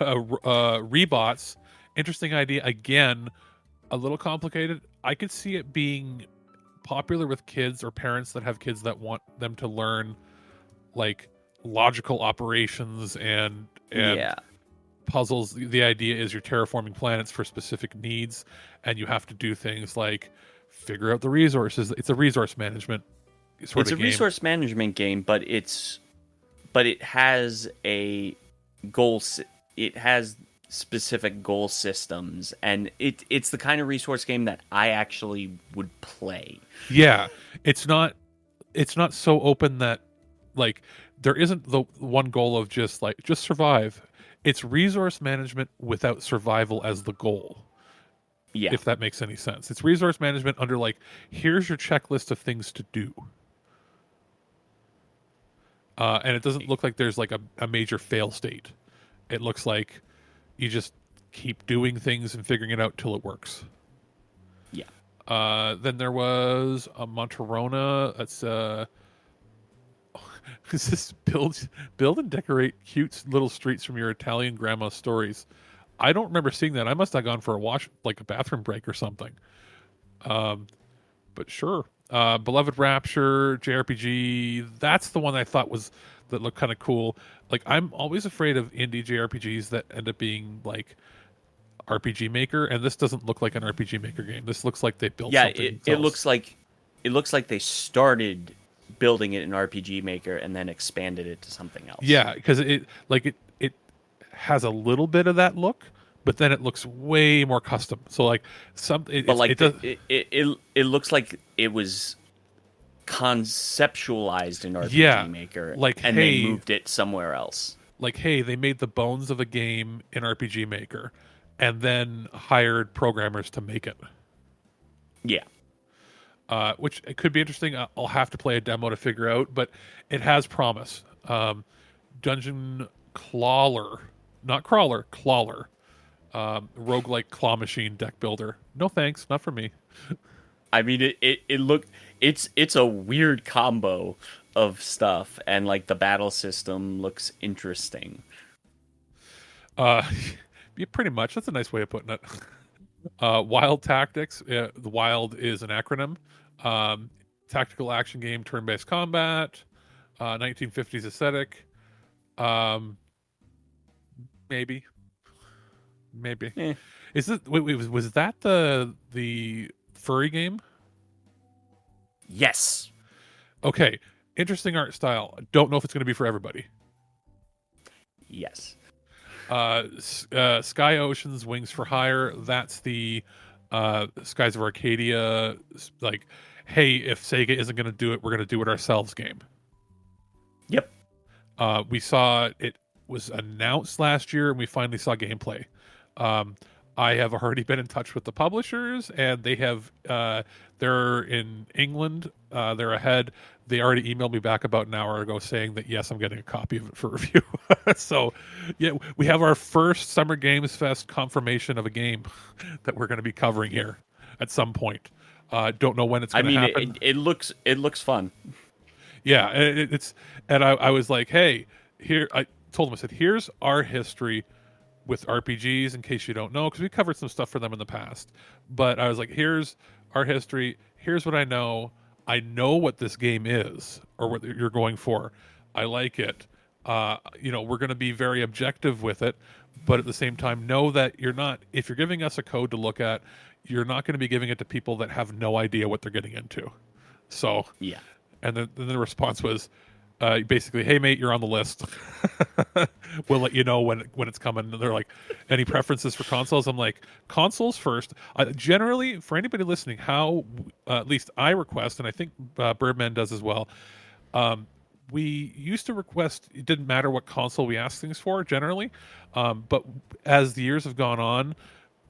C: Rebots, interesting idea. Again, a little complicated. I could see it being popular with kids or parents that have kids that want them to learn like logical operations and puzzles. The idea is you're terraforming planets for specific needs, and you have to do things like figure out the resources. It's a resource management sort of game.
D: Resource management game, but it has a goal. It has specific goal systems, and it's the kind of resource game that I actually would play.
C: Yeah, it's not so open that like there isn't the one goal of just survive. It's resource management without survival as the goal.
D: Yeah.
C: If that makes any sense. It's resource management under like, here's your checklist of things to do. And it doesn't look like there's like a major fail state. It looks like you just keep doing things and figuring it out till it works.
D: Yeah.
C: Then there was a Monterona. That's is this build and decorate cute little streets from your Italian grandma's stories. I don't remember seeing that. I must have gone for a wash, like a bathroom break or something. But sure. Beloved Rapture, JRPG. That's the one I thought that looked kind of cool. Like, I'm always afraid of indie JRPGs that end up being like RPG Maker, and this doesn't look like an RPG Maker game. This looks like they built something.
D: It looks like they started building it in RPG Maker and then expanded it to something else.
C: Yeah, because it has a little bit of that look, but then it looks way more custom. So like
D: it looks like it was conceptualized in RPG Maker, and they moved it somewhere else.
C: Like, hey, they made the bones of a game in RPG Maker, and then hired programmers to make it.
D: Yeah.
C: Which it could be interesting. I'll have to play a demo to figure out, but it has promise. Dungeon Clawler, not Crawler, Clawler. Roguelike claw machine deck builder. No thanks, not for me.
D: I mean, it's a weird combo of stuff, and like the battle system looks interesting.
C: Yeah, pretty much. That's a nice way of putting it. Wild Tactics. The Wild is an acronym. Tactical action game, turn-based combat. 1950s aesthetic. Maybe.
D: Eh.
C: Is it? Wait, was that the furry game?
D: Yes.
C: Okay, interesting art style. Don't know if it's going to be for everybody.
D: Yes.
C: Sky Ocean's Wings for Hire. That's the Skies of Arcadia. Like, hey, if Sega isn't going to do it, we're going to do it ourselves game.
D: Yep.
C: We saw it was announced last year, and we finally saw gameplay. I have already been in touch with the publishers, and they have they're in England. They're ahead. They already emailed me back about an hour ago saying that yes, I'm getting a copy of it for review. So, yeah, we have our first Summer Games Fest confirmation of a game that we're going to be covering here at some point. Don't know when it's going to happen.
D: It looks fun.
C: Yeah, it's and I was like, hey, here I told him, I said, here's our history with RPGs in case you don't know, because we covered some stuff for them in the past. But I was like, here's our history. Here's what I know. I know what this game is or what you're going for. I like it. We're going to be very objective with it, but at the same time, know that you're not, if you're giving us a code to look at, you're not going to be giving it to people that have no idea what they're getting into. So,
D: yeah.
C: And then the response was, basically, hey mate, you're on the list. We'll let you know when it's coming. And they're like, any preferences for consoles? I'm like, consoles first. Generally, for anybody listening, how at least I request, and I think Birdman does as well. We used to request, it didn't matter what console we asked things for generally, but as the years have gone on,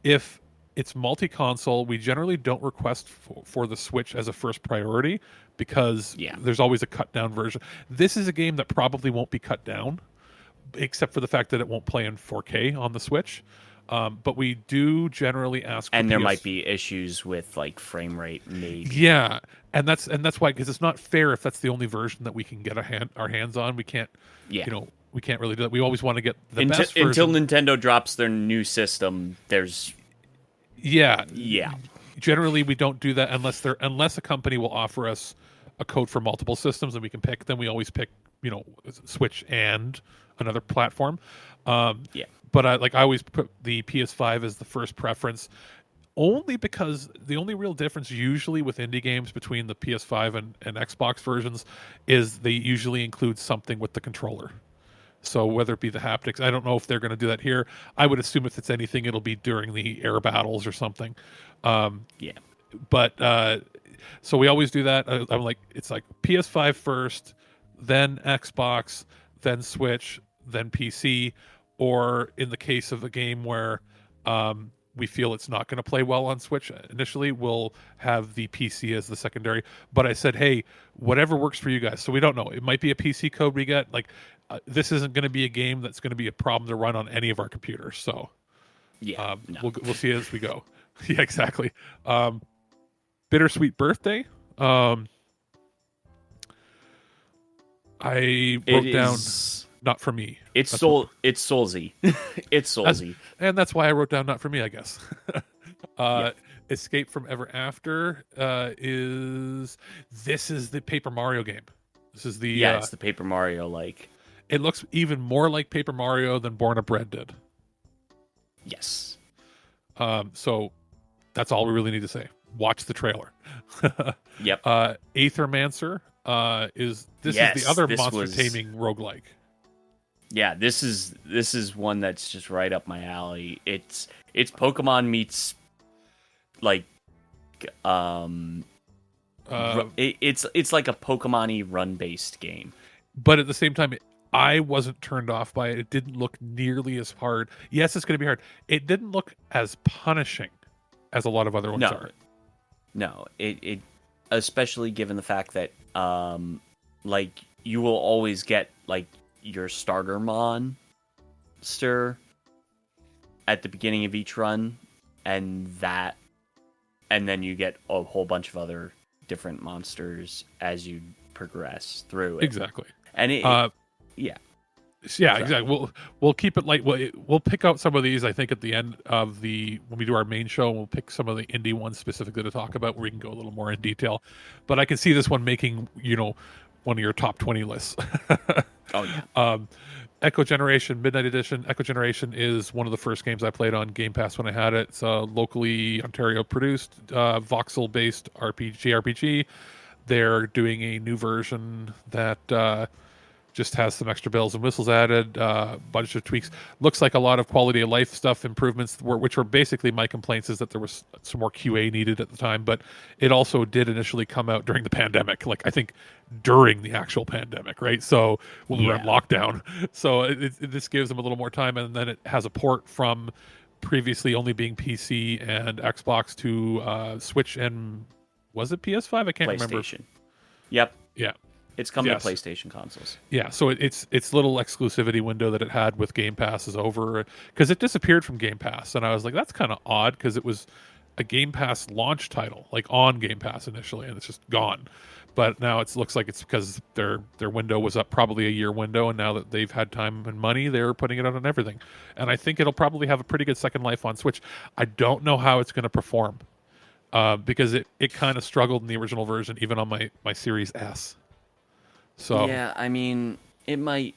C: if it's multi-console, we generally don't request for the Switch as a first priority because there's always a cut-down version. This is a game that probably won't be cut down, except for the fact that it won't play in 4K on the Switch. But we do generally ask for
D: and there might be issues with like frame rate, maybe.
C: Yeah, and that's why, because it's not fair if that's the only version that we can get our hands on. We can't, we can't really do that. We always want to get the best version.
D: Until Nintendo drops their new system. There's
C: yeah. Generally, we don't do that unless a company will offer us a code for multiple systems and we can pick. Then we always pick, Switch and another platform. But I always put the PS5 as the first preference, only because the only real difference usually with indie games between the PS5 and Xbox versions is they usually include something with the controller. So whether it be the haptics, I don't know if they're going to do that here. I would assume if it's anything, it'll be during the air battles or something. But so we always do that. I'm like, it's like PS5 first, then Xbox, then Switch, then PC. Or in the case of a game where we feel it's not going to play well on Switch initially, we'll have the PC as the secondary. But I said, hey, whatever works for you guys. So we don't know. It might be a PC code we get. Like, this isn't going to be a game that's going to be a problem to run on any of our computers. So we'll see as we go. Yeah, exactly. Bittersweet Birthday. I wrote down... Not for me.
D: It's Soulsy. It's Soulsy.
C: And that's why I wrote down not for me, I guess. Escape from Ever After is the Paper Mario game. This is the
D: it's the Paper Mario like.
C: It looks even more like Paper Mario than Born of Bread did.
D: Yes.
C: So that's all we really need to say. Watch the trailer.
D: Yep.
C: Aethermancer is the other monster taming roguelike.
D: Yeah, this is one that's just right up my alley. It's Pokemon meets like it's like a Pokemon-y run-based game.
C: But at the same time, I wasn't turned off by it. It didn't look nearly as hard. Yes, it's going to be hard. It didn't look as punishing as a lot of other ones are.
D: No, it especially given the fact that like you will always get like your starter monster at the beginning of each run, and then you get a whole bunch of other different monsters as you progress through it.
C: Exactly.
D: And
C: exactly. We'll keep it light. We'll pick out some of these, I think, at the end of when we do our main show. We'll pick some of the indie ones specifically to talk about where we can go a little more in detail. But I can see this one making, one of your top 20 lists.
D: Oh yeah.
C: Echo Generation Midnight Edition. Echo Generation is one of the first games I played on Game Pass when I had it. It's a locally Ontario produced voxel based RPG. they're doing a new version that just has some extra bells and whistles added, a bunch of tweaks. Looks like a lot of quality of life stuff improvements, which were basically my complaints, is that there was some more QA needed at the time. But it also did initially come out during the pandemic, like I think during the actual pandemic, right? So when we were in lockdown. So this gives them a little more time, and then it has a port from previously only being PC and Xbox to Switch and was it PS5? I can't remember.
D: PlayStation. Yep.
C: Yeah.
D: It's coming to PlayStation consoles.
C: Yeah, so its little exclusivity window that it had with Game Pass is over because it disappeared from Game Pass, and I was like, that's kind of odd because it was a Game Pass launch title, like on Game Pass initially, and it's just gone. But now it looks like it's because their window was up, probably a year window, and now that they've had time and money, they're putting it out on everything. And I think it'll probably have a pretty good second life on Switch. I don't know how it's going to perform because it kind of struggled in the original version, even on my Series S. So
D: yeah, I mean, it might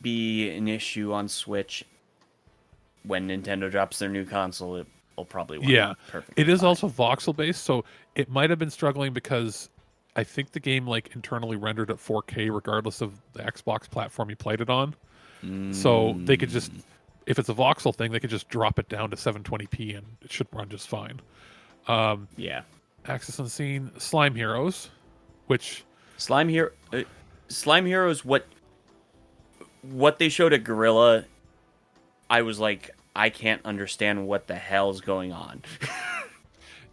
D: be an issue on Switch when Nintendo drops their new console. It'll probably work perfectly.
C: It is also voxel based, so it might have been struggling because I think the game like internally rendered at 4K regardless of the Xbox platform you played it on. So they could just, if it's a voxel thing, they could just drop it down to 720p and it should run just fine. Access Unseen, Slime Heroes, which
D: Slime Heroes, what they showed at Guerrilla, I was like, I can't understand what the hell's going on.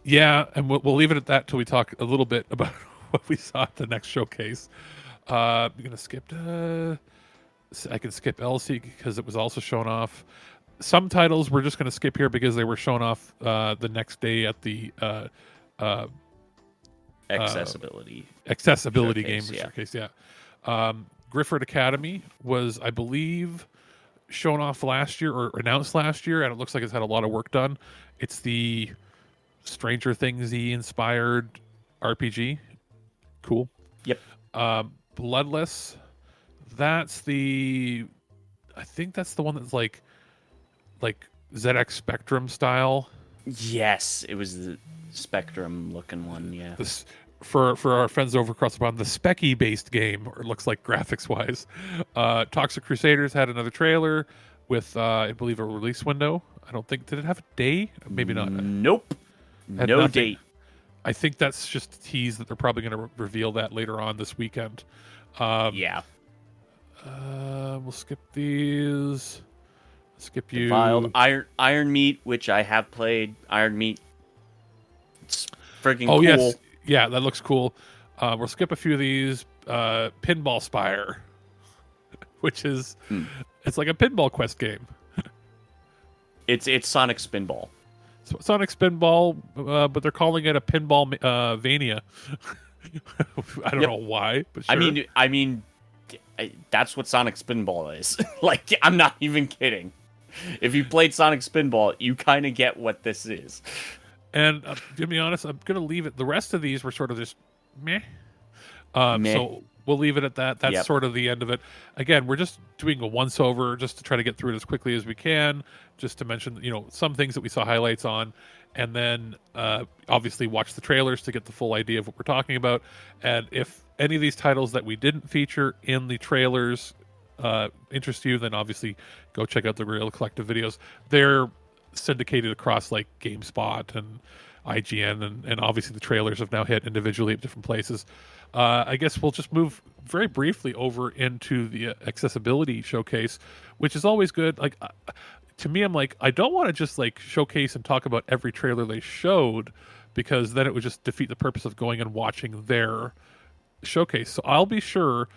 C: Yeah, and we'll leave it at that till we talk a little bit about what we saw at the next showcase. I'm gonna skip. I can skip LC because it was also shown off. Some titles we're just gonna skip here because they were shown off the next day at the accessibility
D: showcase,
C: game showcase. Yeah, Griffith Academy was, I believe, shown off last year or announced last year, and it looks like it's had a lot of work done. It's the Stranger Things-y inspired RPG. Cool.
D: Yep.
C: Bloodless. I think that's the one that's like ZX Spectrum style.
D: Yes, it was the Spectrum looking one. Yeah.
C: For our friends over across the pond, the Specky based game, or it looks like graphics wise. Toxic Crusaders had another trailer with I believe a release window. I don't think, did it have a day? Maybe not.
D: Nope. No date.
C: I think that's just a tease that they're probably going to reveal that later on this weekend.
D: We'll
C: skip these. Skip you.
D: Defiled. Iron Meat, which I have played. Iron Meat. It's freaking cool.
C: Yes. Yeah, that looks cool. We'll skip a few of these. Pinball Spire, which is it's like a pinball quest game.
D: It's Sonic Spinball.
C: Sonic Spinball, but they're calling it a Pinball Vania. I don't know why, but sure.
D: I mean, that's what Sonic Spinball is. Like, I'm not even kidding. If you played Sonic Spinball, you kind of get what this is.
C: And to be honest, I'm going to leave it. The rest of these were sort of just meh. So we'll leave it at that. That's sort of the end of it. Again, we're just doing a once-over just to try to get through it as quickly as we can, just to mention, some things that we saw highlights on, and then obviously watch the trailers to get the full idea of what we're talking about. And if any of these titles that we didn't feature in the trailers interest you, then obviously go check out the Guerrilla Collective videos. They're syndicated across like GameSpot and IGN, and obviously the trailers have now hit individually at different places. I guess we'll just move very briefly over into the accessibility showcase, which is always good. Like to me, I'm like, I don't want to just like showcase and talk about every trailer they showed, because then it would just defeat the purpose of going and watching their showcase. So I'll be sure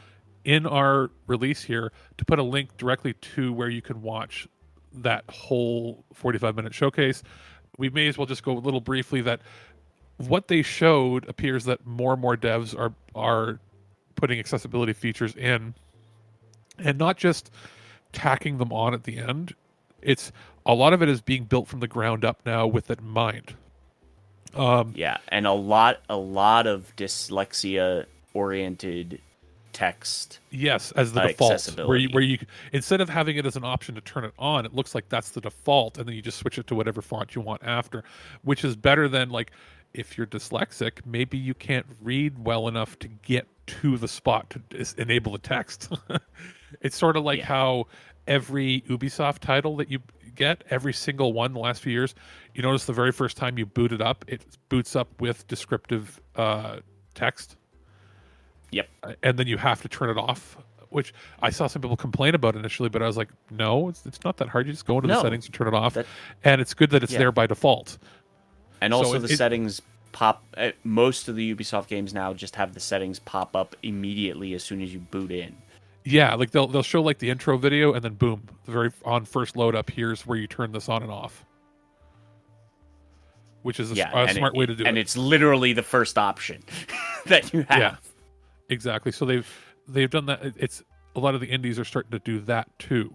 C: in our release here to put a link directly to where you can watch that whole 45-minute showcase. We may as well just go a little briefly that what they showed appears that more and more devs are putting accessibility features in, and not just tacking them on at the end. It's a lot of it is being built from the ground up now with it in mind.
D: And a lot of dyslexia oriented text.
C: Yes, as the default, where you instead of having it as an option to turn it on, it looks like that's the default, and then you just switch it to whatever font you want after, which is better than like if you're dyslexic, maybe you can't read well enough to get to the spot to enable the text. It's sort of like how every Ubisoft title that you get, every single one the last few years, you notice the very first time you boot it up, it boots up with descriptive text.
D: Yep.
C: And then you have to turn it off, which I saw some people complain about initially, but I was like, no, it's not that hard. You just go into the settings and turn it off. And it's good that it's there by default.
D: And also the settings pop. Most of the Ubisoft games now just have the settings pop up immediately as soon as you boot in.
C: Yeah, like they'll show like the intro video, and then boom, the very on first load up, here's where you turn this on and off, which is a smart way to do it.
D: And it's literally the first option that you have.
C: Yeah, exactly. So they've done that. It's a lot of the indies are starting to do that too.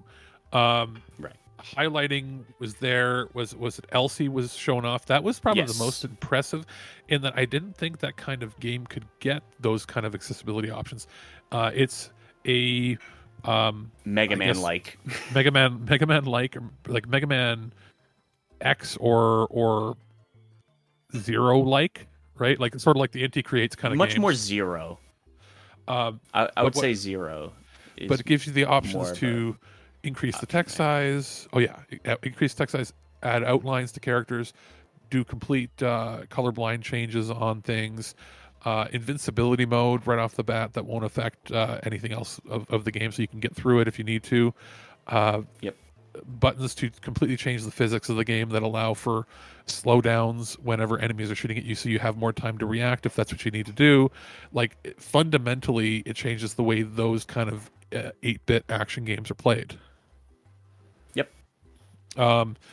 C: Right. Highlighting was there. Was it Elsie was shown off? That was probably the most impressive, in that I didn't think that kind of game could get those kind of accessibility options. It's a
D: Mega Man like
C: Mega Man like Mega Man X or Zero like, right? Like it's sort of like the Inti Creates kind of
D: much
C: games.
D: More Zero. I would say Zero,
C: but it gives you the options to increase the text size. Oh yeah, increase text size, add outlines to characters, do complete colorblind changes on things. Invincibility mode right off the bat that won't affect anything else of the game, so you can get through it if you need to. Buttons to completely change the physics of the game that allow for slowdowns whenever enemies are shooting at you, so you have more time to react if that's what you need to do. Like fundamentally, it changes the way those kind of 8-bit action games are played.
D: Yep.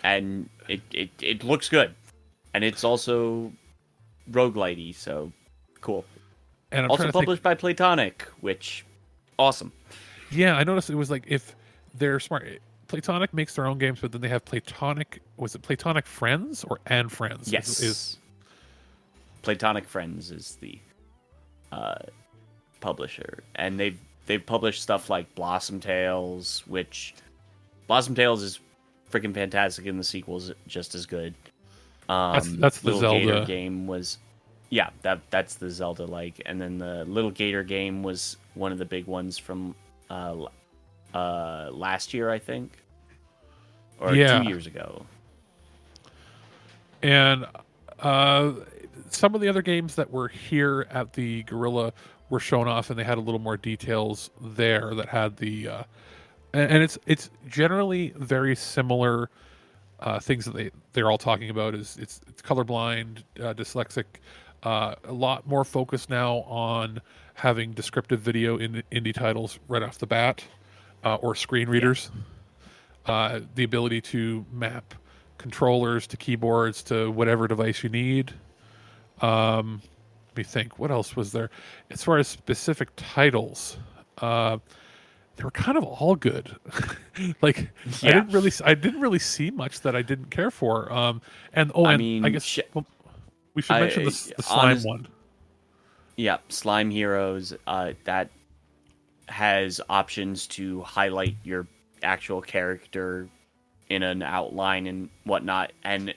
D: And it looks good, and it's also roguelite-y, so cool.
C: And I'm
D: also published by Playtonic, which awesome.
C: Yeah, I noticed it was like, if they're smart, Playtonic makes their own games, but then they have Playtonic. Was it Playtonic Friends or And Friends?
D: Yes. Playtonic Friends is the publisher, and they've published stuff like Blossom Tales, which Blossom Tales is freaking fantastic, and the sequel's just as good.
C: That's the
D: Little
C: Zelda
D: Gator game was. Yeah, that's the Zelda like, and then the Little Gator game was one of the big ones from last year, I think, or 2 years ago. And some of the other games that were here at the Guerrilla were shown off, and they had a little more details there that had the and it's generally very similar things that they're all talking about. It's colorblind, dyslexic. A lot more focus now on having descriptive video in indie titles right off the bat, or screen readers. The ability to map controllers to keyboards to whatever device you need. Let me think. What else was there? As far as specific titles, they were kind of all good. Like I didn't really see much that I didn't care for. I guess. We should mention the slime one. Yeah, Slime Heroes. That has options to highlight your actual character in an outline and whatnot. And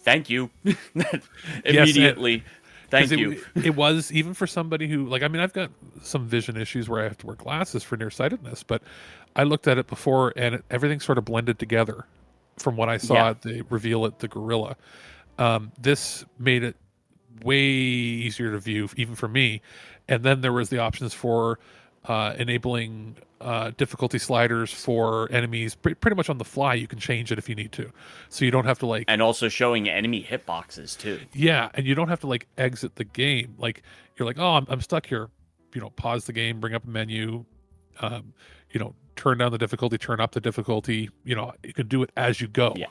D: thank you. Immediately. Thank you.
C: It was, even for somebody who, like, I mean, I've got some vision issues where I have to wear glasses for nearsightedness, but I looked at it before, and everything sort of blended together from what I saw at the reveal at the Guerrilla. This made it way easier to view, even for me. And then there was the options for enabling difficulty sliders for enemies pretty much on the fly. You can change it if you need to, so you don't have to
D: and also showing enemy hitboxes too.
C: Yeah, and you don't have to exit the game. Like, you're like, oh, I'm stuck here. Pause the game, bring up a menu. Turn down the difficulty, turn up the difficulty. You can do it as you go.
D: Yeah.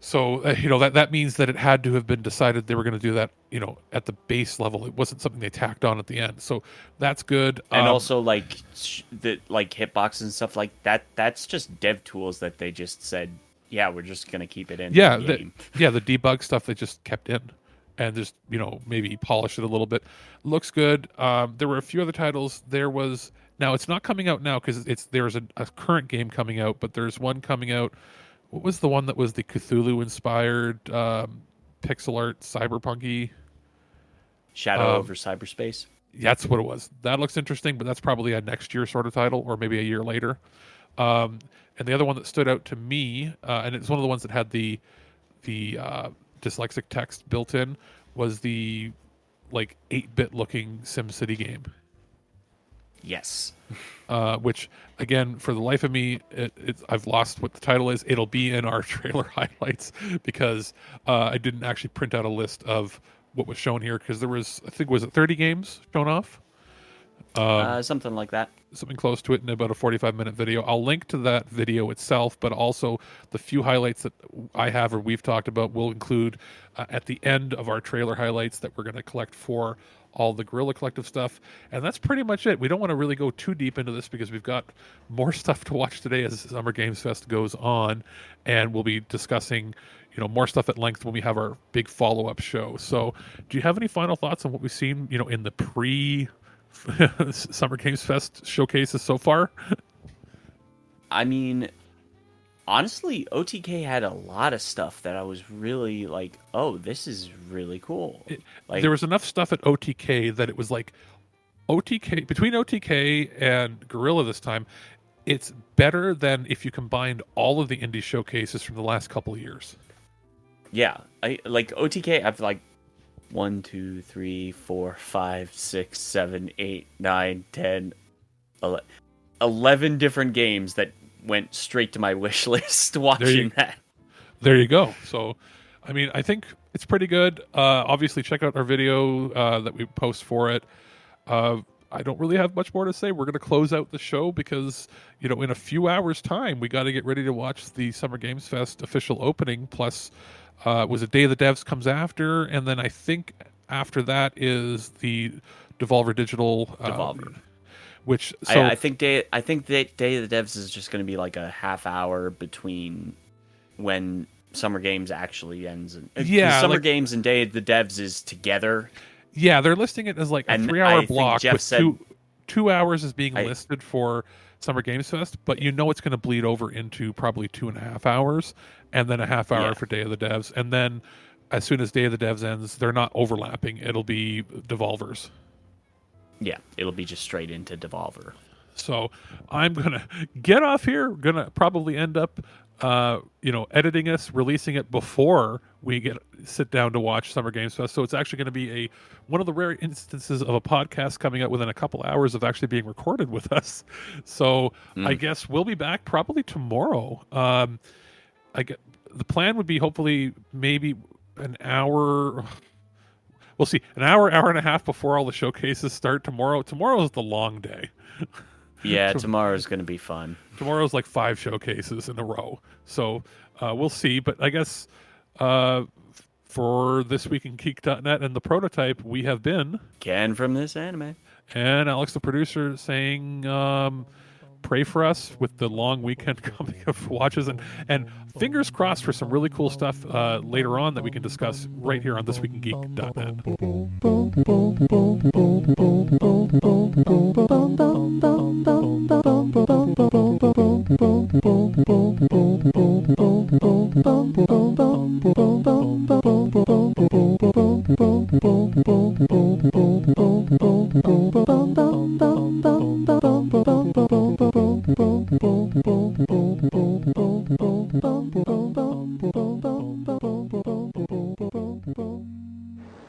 C: So, that means that it had to have been decided they were going to do that, at the base level. It wasn't something they tacked on at the end. So that's good.
D: And also the hitbox and stuff like that, that's just dev tools that they just said, yeah, we're just going to keep it in the game.
C: The debug stuff they just kept in and just, maybe polish it a little bit. Looks good. There were a few other titles. Now it's not coming out now because there's a current game coming out, but there's one coming out. What was the one that was the Cthulhu-inspired pixel art, cyberpunky.
D: Shadow over Cyberspace.
C: That's what it was. That looks interesting, but that's probably a next year sort of title, or maybe a year later. And the other one that stood out to me, and it's one of the ones that had the dyslexic text built in, was the 8-bit looking SimCity game.
D: Yes.
C: Which, again, for the life of me, I've lost what the title is. It'll be in our trailer highlights because I didn't actually print out a list of what was shown here, because there was, I think, was it 30 games shown off?
D: Something like that.
C: Something close to it in about a 45-minute video. I'll link to that video itself, but also the few highlights that I have or we've talked about will include at the end of our trailer highlights that we're going to collect for all the Guerrilla Collective stuff. And that's pretty much it. We don't want to really go too deep into this because we've got more stuff to watch today as Summer Games Fest goes on, and we'll be discussing more stuff at length when we have our big follow-up show. So do you have any final thoughts on what we've seen in the Summer Games Fest showcases so far?
D: I mean, honestly, OTK had a lot of stuff that I was really like, oh, this is really cool.
C: There was enough stuff at OTK that it was like OTK, between OTK and Guerrilla this time, it's better than if you combined all of the indie showcases from the last couple of years.
D: Yeah, I like OTK. I've 1, 2, 3, 4, 5, 6, 7, 8, 9, 10, 11 different games that went straight to my wish list watching that.
C: There you go. So, I mean, I think it's pretty good. Obviously, check out our video that we post for it. I don't really have much more to say. We're going to close out the show because, in a few hours' time, we got to get ready to watch the Summer Games Fest official opening. Plus, was it Day of the Devs comes after, and then I think after that is the Devolver Digital.
D: Devolver.
C: Which
D: I think that Day of the Devs is just going to be like a half hour between when Summer Games actually ends. Summer Games and Day of the Devs is together.
C: Yeah, they're listing it as a 3-hour block with 2 hours is being listed for Summer Games Fest, but it's going to bleed over into probably 2.5 hours, and then a half hour for Day of the Devs. And then as soon as Day of the Devs ends, they're not overlapping. It'll be Devolver's.
D: Yeah, it'll be just straight into Devolver.
C: So I'm going to get off here. Going to probably end up editing us, releasing it before we sit down to watch Summer Games Fest. So it's actually going to be one of the rare instances of a podcast coming out within a couple hours of actually being recorded with us. So I guess we'll be back probably tomorrow. The plan would be hopefully maybe an hour. We'll see, an hour and a half before all the showcases start tomorrow. Tomorrow is the long day.
D: Yeah, tomorrow's going to be fun.
C: Tomorrow's 5 showcases in a row. So we'll see. But I guess for ThisWeekInGeek.net and the prototype, we have been
D: Ken from This Anime.
C: And Alex, the producer, saying pray for us with the long weekend coming of watches. And fingers crossed for some really cool stuff later on that we can discuss right here on ThisWeekInGeek.net.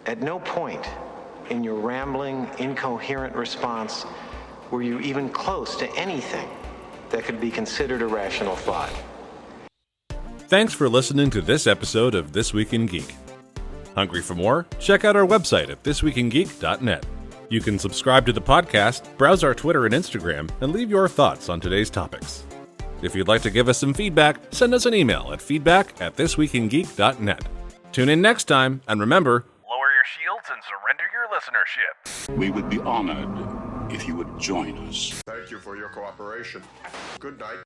A: At no point in your rambling, incoherent response were you even close to anything that could be considered a rational thought.
B: Thanks for listening to this episode of This Week in Geek. Hungry for more? Check out our website at thisweekingeek.net. You can subscribe to the podcast, browse our Twitter and Instagram, and leave your thoughts on today's topics. If you'd like to give us some feedback, send us an email at feedback@thisweekingeek.net. Tune in next time, and remember,
E: lower your shields and surrender your listenership.
F: We would be honored if you would join us.
G: Thank you for your cooperation. Good night.